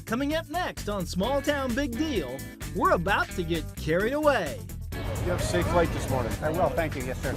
Coming up next on Small Town Big Deal, we're about to get carried away. You have a safe flight this morning. I will, thank you. Yes, sir.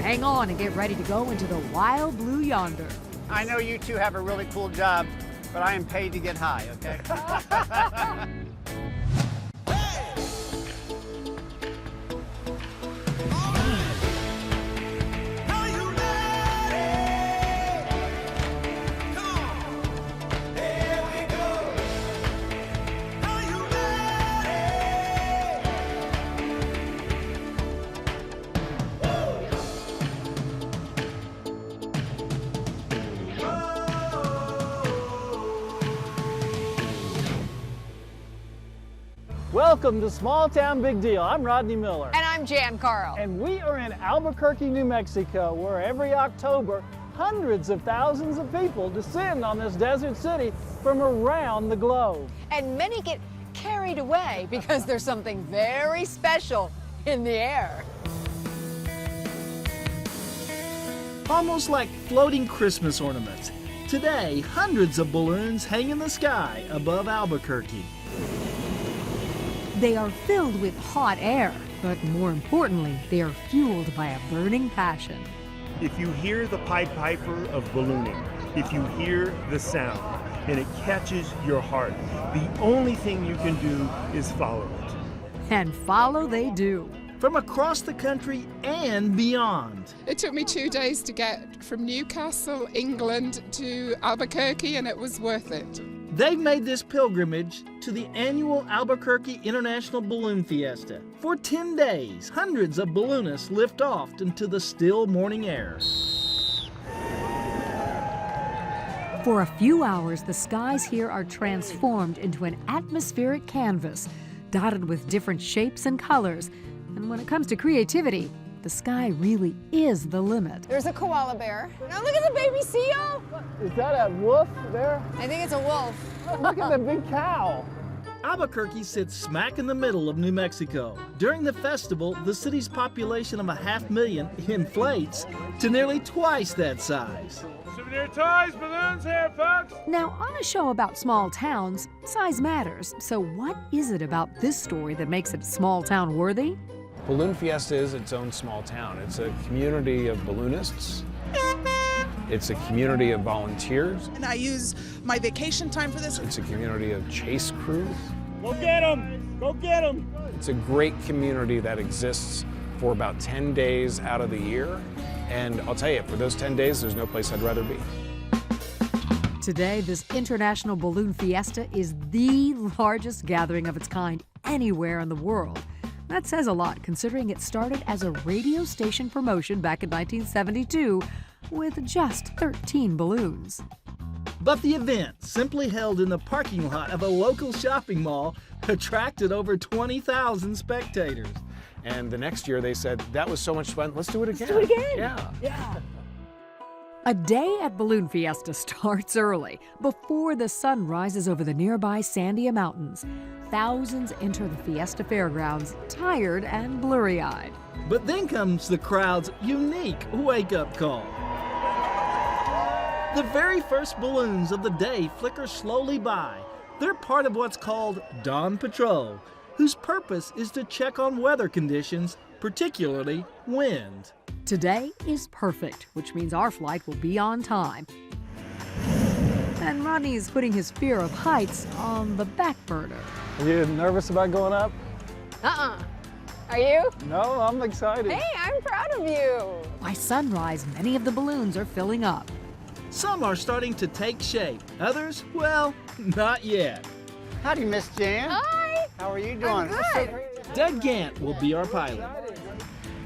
Hang on and get ready to go into the wild blue yonder. I know you two have a really cool job, but I am paid to get high, okay? Welcome to Small Town Big Deal. I'm Rodney Miller. And I'm Jan Carl. And we are in Albuquerque, New Mexico, where every October, hundreds of thousands of people descend on this desert city from around the globe. And many get carried away because there's something very special in the air. Almost like floating Christmas ornaments. Today, hundreds of balloons hang in the sky above Albuquerque. They are filled with hot air, but more importantly, they are fueled by a burning passion. If you hear the Pied Piper of ballooning, if you hear the sound and it catches your heart, the only thing you can do is follow it. And follow they do. From across the country and beyond. It took me 2 days to get from Newcastle, England to Albuquerque, and it was worth it. They've made this pilgrimage to the annual Albuquerque International Balloon Fiesta. For 10 days, hundreds of balloonists lift off into the still morning air. For a few hours, the skies here are transformed into an atmospheric canvas, dotted with different shapes and colors. And when it comes to creativity, the sky really is the limit. There's a koala bear. Now look at the baby seal. Is that a wolf there? I think it's a wolf. Look at the big cow. Albuquerque sits smack in the middle of New Mexico. During the festival, the city's population of 500,000 inflates to nearly twice that size. Souvenir toys, balloons here, folks! Now, on a show about small towns, size matters. So what is it about this story that makes it small town worthy? Balloon Fiesta is its own small town. It's a community of balloonists. It's a community of volunteers. And I use my vacation time for this. It's a community of chase crews. Go get them! Go get them! It's a great community that exists for about 10 days out of the year. And I'll tell you, for those 10 days, there's no place I'd rather be. Today, this International Balloon Fiesta is the largest gathering of its kind anywhere in the world. That says a lot, considering it started as a radio station promotion back in 1972 with just 13 balloons. But the event, simply held in the parking lot of a local shopping mall, attracted over 20,000 spectators. And the next year, they said, that was so much fun, let's do it again. Let's do it again. Yeah. A day at Balloon Fiesta starts early, before the sun rises over the nearby Sandia Mountains. Thousands enter the Fiesta Fairgrounds, tired and blurry-eyed. But then comes the crowd's unique wake-up call. The very first balloons of the day flicker slowly by. They're part of what's called Dawn Patrol, whose purpose is to check on weather conditions, particularly wind. Today is perfect, which means our flight will be on time. And Rodney's putting his fear of heights on the back burner. Are you nervous about going up? Are you? No, I'm excited. Hey, I'm proud of you. By sunrise, many of the balloons are filling up. Some are starting to take shape. Others, well, not yet. Howdy, Miss Jan. Hi. How are you doing? I'm good. Doug Gant will be our pilot.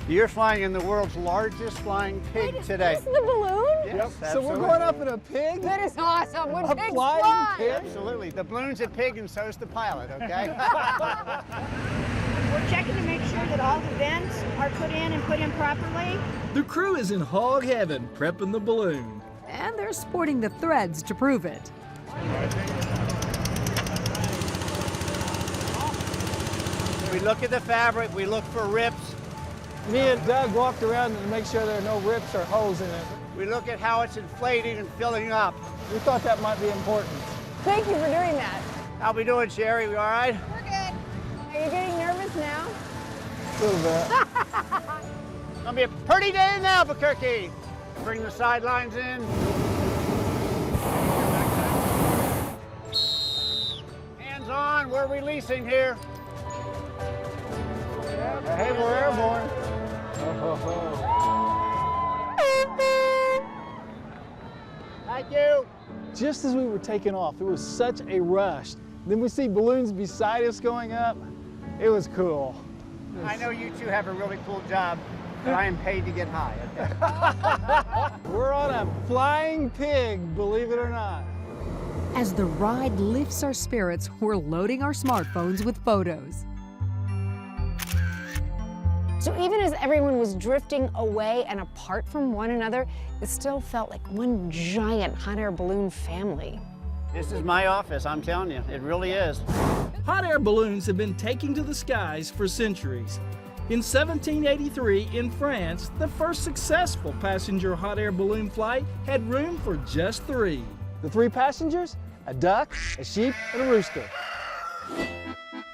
You're flying in the world's largest flying pig today. This is the balloon? Yes, So we're going up in a pig? That is awesome. When pigs flying fly. pig? Absolutely. The balloon's a pig and so's the pilot, okay? We're checking to make sure that all the vents are put in properly. The crew is in hog heaven, prepping the balloon. And they're sporting the threads to prove it. We look at the fabric, we look for rips. Me and Doug walked around to make sure there are no rips or holes in it. We look at how it's inflating and filling up. We thought that might be important. Thank you for doing that. How we doing, Sherry? We all right? We're good. Are you getting nervous now? A little bit. Gonna be a pretty day in Albuquerque. Bring the sidelines in. Hands on, we're releasing here. Hey, we're airborne. Thank you. Just as we were taking off, it was such a rush. Then we see balloons beside us going up. It was cool. I know you two have a really cool job, but I am paid to get high, okay? We're on a flying pig, believe it or not. As the ride lifts our spirits, we're loading our smartphones with photos. So even as everyone was drifting away and apart from one another, it still felt like one giant hot air balloon family. This is my office, I'm telling you. It really is. Hot air balloons have been taken to the skies for centuries. In 1783, in France, the first successful passenger hot air balloon flight had room for just 3. The 3 passengers? A duck, a sheep, and a rooster.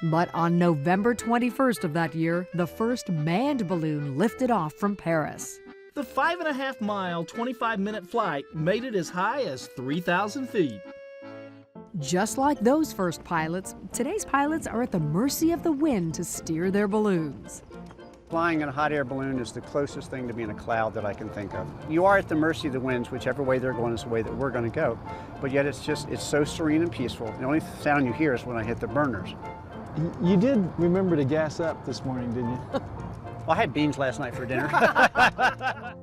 But on November 21st of that year, the first manned balloon lifted off from Paris. The 5.5-mile, 25-minute flight made it as high as 3,000 feet. Just like those first pilots, today's pilots are at the mercy of the wind to steer their balloons. Flying in a hot air balloon is the closest thing to being a cloud that I can think of. You are at the mercy of the winds, whichever way they're going is the way that we're going to go. But yet it's so serene and peaceful. The only sound you hear is when I hit the burners. You did remember to gas up this morning, didn't you? Well, I had beans last night for dinner.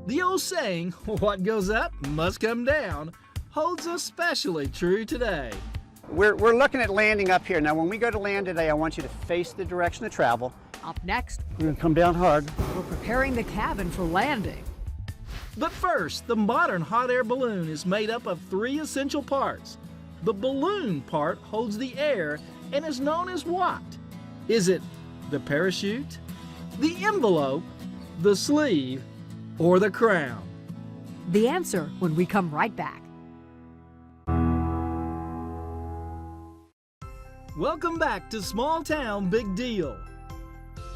The old saying, what goes up must come down, holds especially true today. We're looking at landing up here. Now, when we go to land today, I want you to face the direction of travel. Up next, We're going to come down hard. we're preparing the cabin for landing. But first, the modern hot air balloon is made up of 3 essential parts. The balloon part holds the air and is known as what? Is it the parachute, the envelope, the sleeve, or the crown? The answer when we come right back. Welcome back to Small Town Big Deal.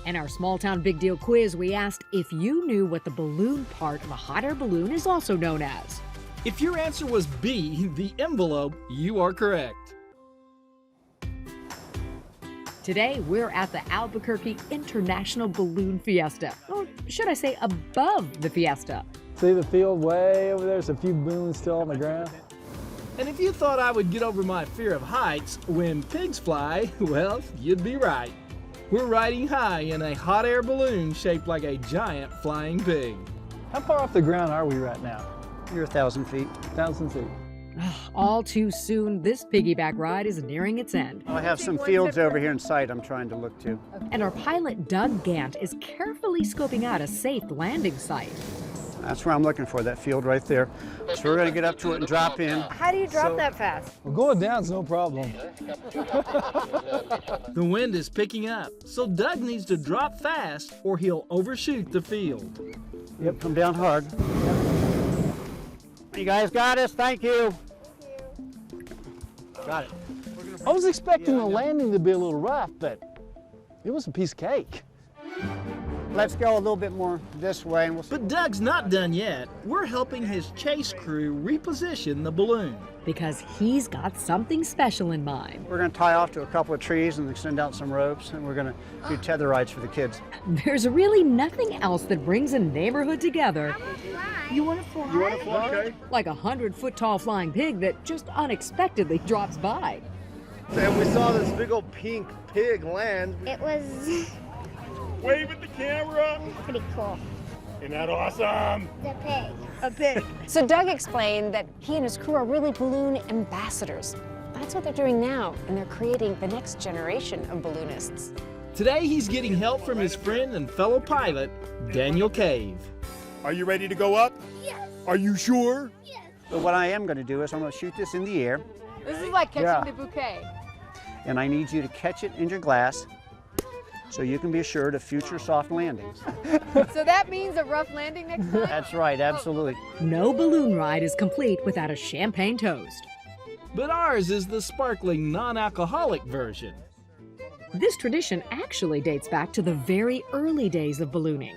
In our Small Town Big Deal quiz, we asked if you knew what the balloon part of a hot air balloon is also known as. If your answer was B, the envelope, you are correct. Today, we're at the Albuquerque International Balloon Fiesta. Or should I say above the fiesta? See the field way over there? There's a few balloons still on the ground. And if you thought I would get over my fear of heights when pigs fly, well, you'd be right. We're riding high in a hot air balloon shaped like a giant flying pig. How far off the ground are we right now? You're 1,000 feet. 1,000 feet. All too soon, this piggyback ride is nearing its end. I have some fields over here in sight I'm trying to look to. And our pilot, Doug Gant, is carefully scoping out a safe landing site. That's where I'm looking for, that field right there. So we're going to get up to it and drop in. How do you drop that fast? Well, going down's no problem. The wind is picking up, so Doug needs to drop fast or he'll overshoot the field. Yep, come down hard. You guys got us, thank you. Got it. I was expecting the landing to be a little rough, but it was a piece of cake. Let's go a little bit more this way and we'll see. But Doug's not done yet. We're helping his chase crew reposition the balloon. Because he's got something special in mind. We're going to tie off to a couple of trees and extend out some ropes, and we're going to do tether rides for the kids. There's really nothing else that brings a neighborhood together. You want to fly? You want to fly? Okay. Like a 100-foot-tall flying pig that just unexpectedly drops by. And we saw this big old pink pig land. It was Wave at the camera. pretty cool. Isn't that awesome? The pig. A pig. So Doug explained that he and his crew are really balloon ambassadors. That's what they're doing now, and they're creating the next generation of balloonists. Today he's getting help from his friend and fellow pilot, Daniel Cave. Are you ready to go up? Yes. Are you sure? Yes. But what I am going to do is I'm going to shoot this in the air, This is like catching Yeah. the bouquet. and I need you to catch it in your glass so you can be assured of future soft landings. So that means a rough landing next time? That's right, absolutely. No balloon ride is complete without a champagne toast. but ours is the sparkling non-alcoholic version. This tradition actually dates back to the very early days of ballooning.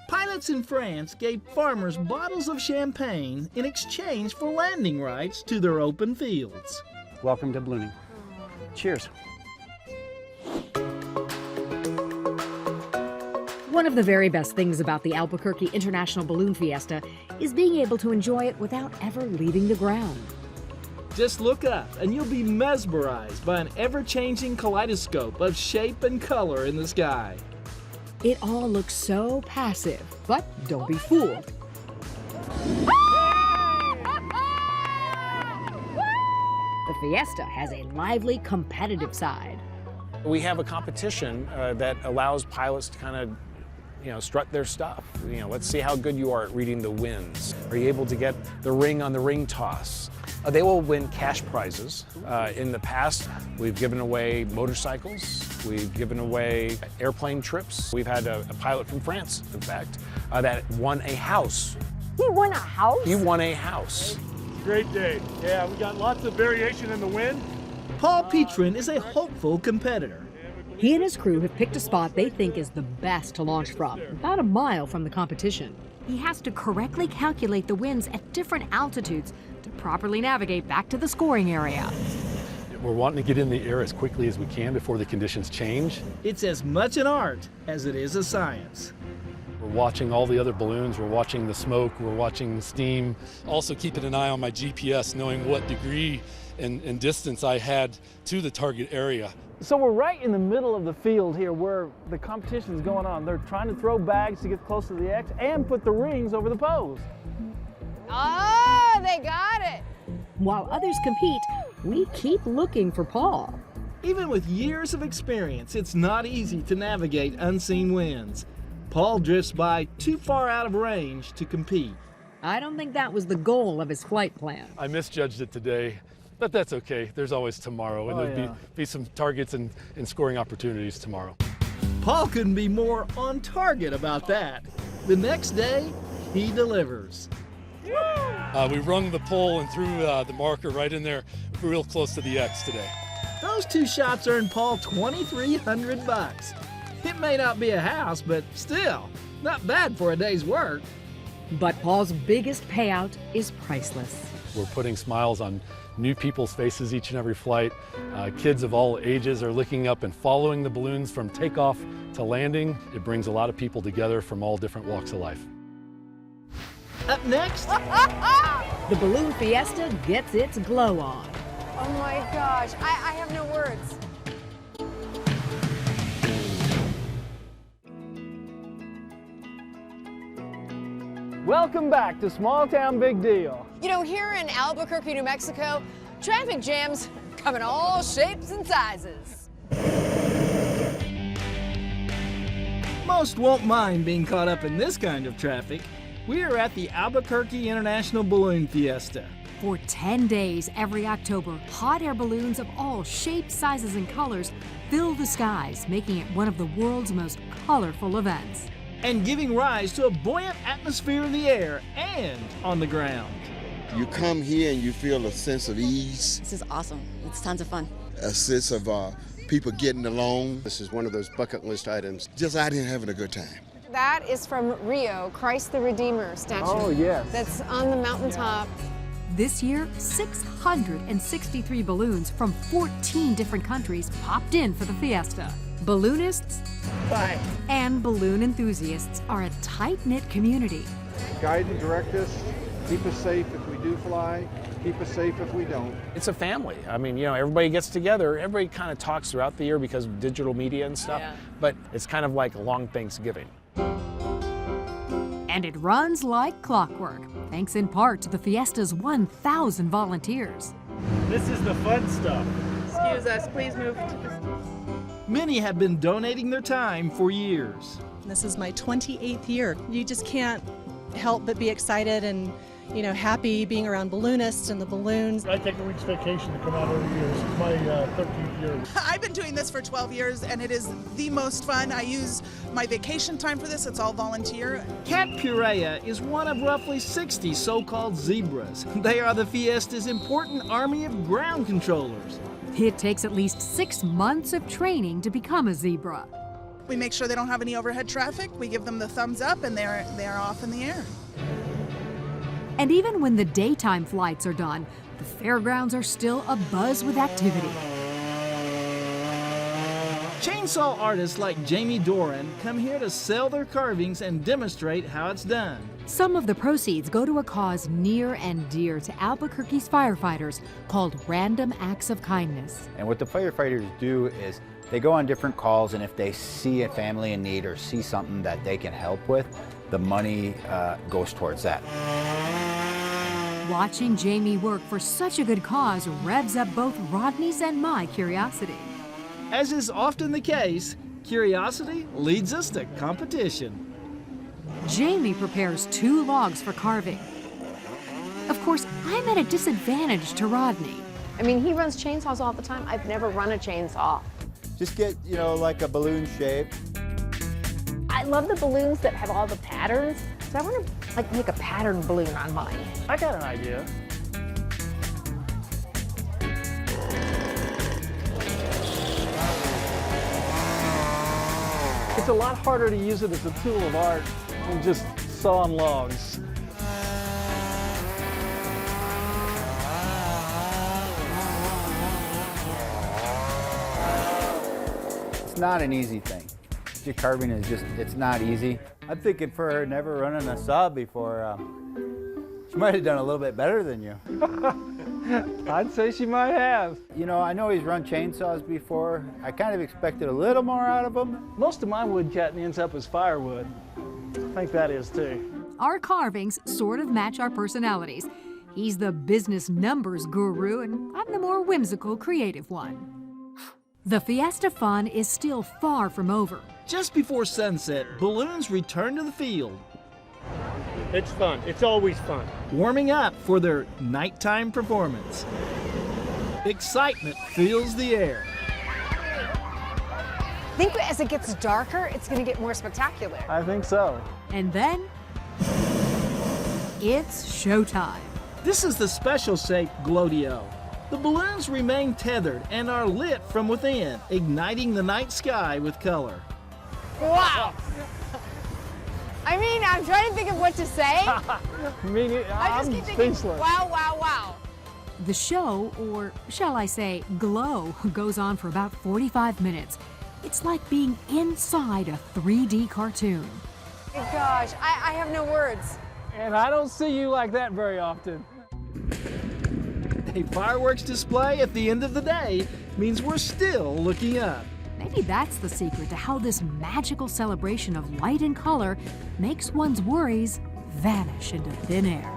Pilots in France gave farmers bottles of champagne in exchange for landing rights to their open fields. Welcome to ballooning. Cheers. One of the very best things about the Albuquerque International Balloon Fiesta is being able to enjoy it without ever leaving the ground. Just look up and you'll be mesmerized by an ever-changing kaleidoscope of shape and color in the sky. It all looks so passive, but don't be fooled. The Fiesta has a lively, competitive side. We have a competition that allows pilots to kind of strut their stuff. Let's see how good you are at reading the winds. Are you able to get the ring on the ring toss? They will win cash prizes. In the past, we've given away motorcycles. We've given away airplane trips. We've had a pilot from France, in fact, that won a house. He won a house? He won a house. Great day. Yeah, we got lots of variation in the wind. Paul Petrin is a hopeful competitor. He and his crew have picked a spot they think is the best to launch from, about a mile from the competition. He has to correctly calculate the winds at different altitudes to properly navigate back to the scoring area. We're wanting to get in the air as quickly as we can before the conditions change. It's as much an art as it is a science. We're watching all the other balloons, we're watching the smoke, we're watching the steam. Also keeping an eye on my GPS, knowing what degree and distance I had to the target area. So we're right in the middle of the field here where the competition is going on. They're trying to throw bags to get close to the X and put the rings over the pose. Oh, they got it. While others compete, we keep looking for Paul. Even with years of experience, it's not easy to navigate unseen winds. Paul drifts by too far out of range to compete. I don't think that was the goal of his flight plan. I misjudged it today, but that's okay. There's always tomorrow, and there'll be some targets and scoring opportunities tomorrow. Paul couldn't be more on target about that. The next day, he delivers. We rung the pole and threw the marker right in there, real close to the X today. Those two shots earned Paul $2,300. It may not be a house, but still, not bad for a day's work. But Paul's biggest payout is priceless. We're putting smiles on new people's faces each and every flight. Kids of all ages are looking up and following the balloons from takeoff to landing. It brings a lot of people together from all different walks of life. Up next, the Balloon Fiesta gets its glow on. Oh my gosh, I have no words. Welcome back to Small Town Big Deal. You know, here in Albuquerque, New Mexico, traffic jams come in all shapes and sizes. most won't mind being caught up in this kind of traffic. We are at the Albuquerque International Balloon Fiesta. For 10 days every October, hot air balloons of all shapes, sizes, and colors fill the skies, making it one of the world's most colorful events. And giving rise to a buoyant atmosphere in the air and on the ground. You come here and you feel a sense of ease. This is awesome. It's tons of fun. A sense of people getting along. This is one of those bucket list items. Just out here having a good time. That is from Rio, Christ the Redeemer statue. Oh, yes. That's on the mountaintop. This year, 663 balloons from 14 different countries popped in for the fiesta. Balloonists and balloon enthusiasts are a tight-knit community. Guide and direct us, keep us safe if we do fly, keep us safe if we don't. It's a family. I mean, you know, everybody gets together, everybody kind of talks throughout the year because of digital media and stuff, but it's kind of like a long Thanksgiving. And it runs like clockwork, thanks in part to the Fiesta's 1,000 volunteers. This is the fun stuff. Excuse us, please move to this. Many have been donating their time for years. This is my 28th year. You just can't help but be excited and, you know, happy being around balloonists and the balloons. I take a week's vacation to come out every year. This is my 13th year. I've been doing this for 12 years and it is the most fun. I use my vacation time for this. It's all volunteer. Cat Purea is one of roughly 60 so-called zebras. They are the Fiesta's important army of ground controllers. It takes at least 6 months of training to become a zebra. We make sure they don't have any overhead traffic. We give them the thumbs up and they're off in the air. And even when the daytime flights are done, the fairgrounds are still abuzz with activity. Chainsaw artists like Jamie Doran come here to sell their carvings and demonstrate how it's done. Some of the proceeds go to a cause near and dear to Albuquerque's firefighters called Random Acts of Kindness. And what the firefighters do is they go on different calls, and if they see a family in need or see something that they can help with, the money goes towards that. Watching Jamie work for such a good cause revs up both Rodney's and my curiosity. As is often the case, curiosity leads us to competition. Jamie prepares 2 logs for carving. Of course, I'm at a disadvantage to Rodney. I mean, he runs chainsaws all the time. I've never run a chainsaw. Just get, you know, like a balloon shape. I love the balloons that have all the patterns. So I want to like make a pattern balloon on mine. I got an idea. It's a lot harder to use it as a tool of art than just sawing logs. It's not an easy thing. Your carving is just, it's not easy. I'm thinking for her never running a saw before, she might have done a little bit better than you. I'd say she might have. You know, I know he's run chainsaws before. I kind of expected a little more out of him. Most of my wood cutting ends up as firewood. I think that is too. Our carvings sort of match our personalities. He's the business numbers guru, and I'm the more whimsical, creative one. The Fiesta fun is still far from over. Just before sunset, balloons return to the field. It's fun. It's always fun. Warming up for their nighttime performance. Excitement fills the air. I think as it gets darker, it's going to get more spectacular. I think so. And then, it's showtime. This is the special-shaped Glodio. The balloons remain tethered and are lit from within, igniting the night sky with color. Wow! I mean, I'm trying to think of what to say. I'm keep thinking, speechless. wow, wow, wow. The show, or shall I say, glow, goes on for about 45 minutes. It's like being inside a 3D cartoon. Gosh, I have no words. And I don't see you like that very often. A fireworks display at the end of the day means we're still looking up. Maybe that's the secret to how this magical celebration of light and color makes one's worries vanish into thin air.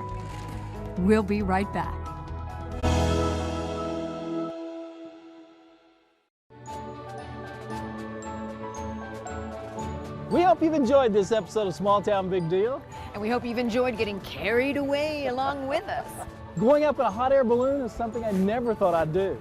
We'll be right back. We hope you've enjoyed this episode of Small Town Big Deal. And we hope you've enjoyed getting carried away along with us. Going up in a hot air balloon is something I never thought I'd do.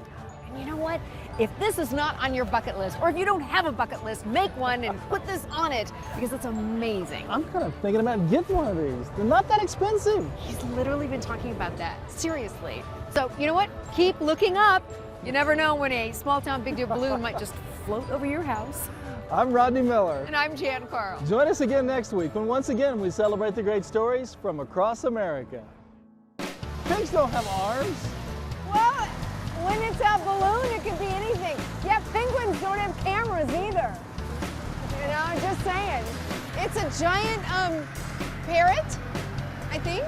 And you know what? If this is not on your bucket list, or if you don't have a bucket list, make one and put this on it, because it's amazing. I'm kind of thinking about getting one of these. They're not that expensive. He's literally been talking about that, seriously. So, you know what? Keep looking up. You never know when a Small Town Big Deal balloon might just float over your house. I'm Rodney Miller. And I'm Jan Carl. Join us again next week when once again we celebrate the great stories from across America. Pigs don't have arms. Well, when it's a balloon, it could be anything. Yeah, penguins don't have cameras either. You know, just saying. It's a giant parrot, I think.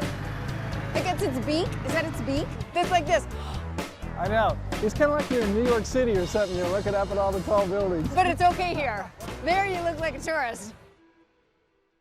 Like it's its beak. Is that its beak? That's like this. I know. It's kind of like you're in New York City or something. You're looking up at all the tall buildings. But it's okay here. There you look like a tourist.